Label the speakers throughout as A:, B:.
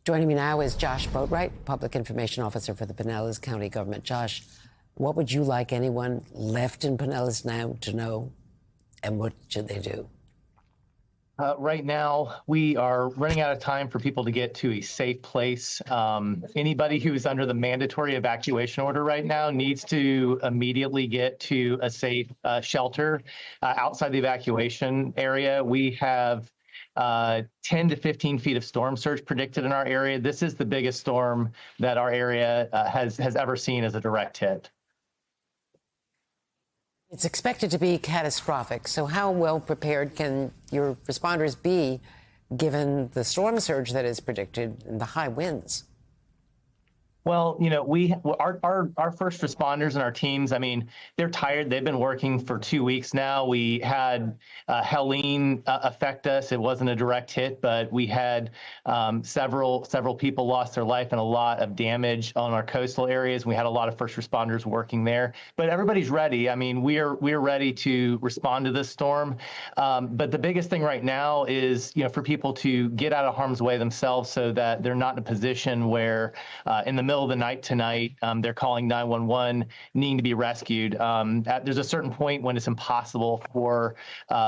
A: Joining me now is Josh Boatwright, Public Information Officer for the Pinellas County Government. Josh, what would you like anyone left in Pinellas now to know, and what should they do?
B: Right now, we are running out of time for people to get to a safe place. Anybody who is under the mandatory evacuation order right now needs to immediately get to a safe shelter outside the evacuation area. We have 10 to 15 feet of storm surge predicted in our area. This is the biggest storm that our area has ever seen as a direct hit.
A: It's expected to be catastrophic. So how well prepared can your responders be given the storm surge that is predicted and the high winds?
B: Well, our first responders and our teams, I mean, they're tired. They've been working for 2 weeks now. We had Helene affect us. It wasn't a direct hit, but we had several people lost their life and a lot of damage on our coastal areas. We had a lot of first responders working there, but everybody's ready. I mean, we're ready to respond to this storm. But the biggest thing right now is, for people to get out of harm's way themselves so that they're not in a position where in the middle of the night tonight, they're calling 911, needing to be rescued. There's a certain point when it's impossible for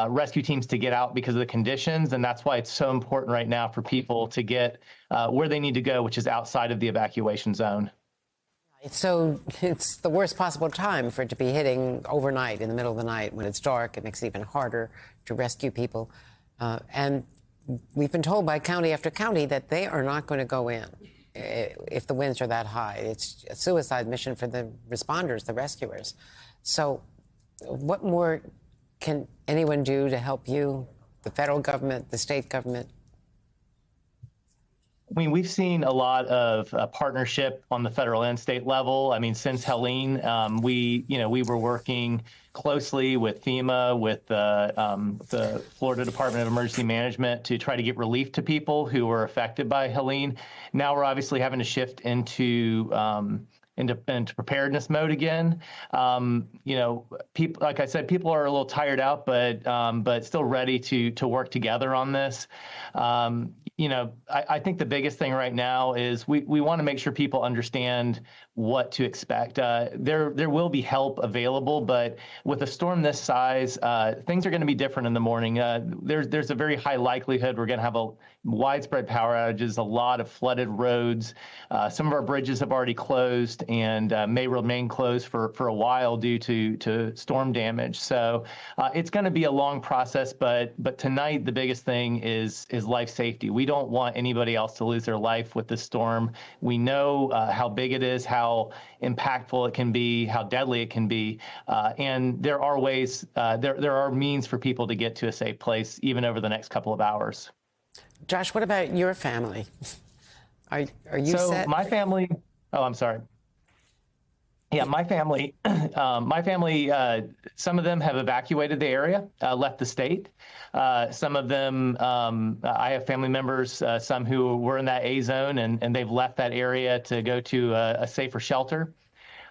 B: rescue teams to get out because of the conditions, and that's why it's so important right now for people to get where they need to go, which is outside of the evacuation zone.
A: So it's the worst possible time for it to be hitting overnight in the middle of the night when it's dark. It makes it even harder to rescue people. And we've been told by county after county that they are not going to go in if the winds are that high. It's a suicide mission for the responders, the rescuers. So what more can anyone do to help you, the federal government, the state government?
B: I mean, we've seen a lot of partnership on the federal and state level. I mean, since Helene, we were working closely with FEMA, with the Florida Department of Emergency Management to try to get relief to people who were affected by Helene. Now we're obviously having to shift into preparedness mode again. People, like I said, people are a little tired out, but still ready to work together on this. I think the biggest thing right now is we want to make sure people understand what to expect. There will be help available, but with a storm this size, things are going to be different in the morning. There's a very high likelihood we're going to have a widespread power outages, a lot of flooded roads. Some of our bridges have already closed and may remain closed for a while due to storm damage. So it's going to be a long process, but tonight the biggest thing is life safety. We don't want anybody else to lose their life with this storm. We know how big it is, how impactful it can be, how deadly it can be, and there are ways, there are means for people to get to a safe place even over the next couple of hours.
A: Josh, what about your family? Are you set?
B: My family, oh, I'm sorry. Yeah, my family, some of them have evacuated the area, left the state. Some of them, I have family members, some who were in that A zone and they've left that area to go to a safer shelter.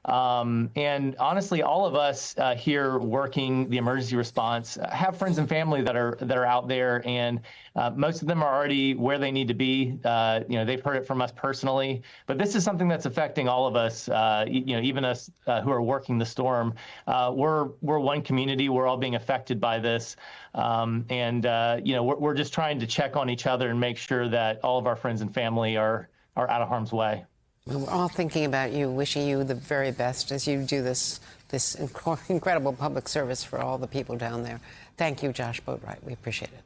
B: And honestly, all of us here working the emergency response have friends and family that are out there, and most of them are already where they need to be. They've heard it from us personally, but this is something that's affecting all of us. Even us who are working the storm. We're one community. We're all being affected by this, we're just trying to check on each other and make sure that all of our friends and family are out of harm's way.
A: Well, we're all thinking about you, wishing you the very best as you do this incredible public service for all the people down there. Thank you, Josh Boatwright. We appreciate it.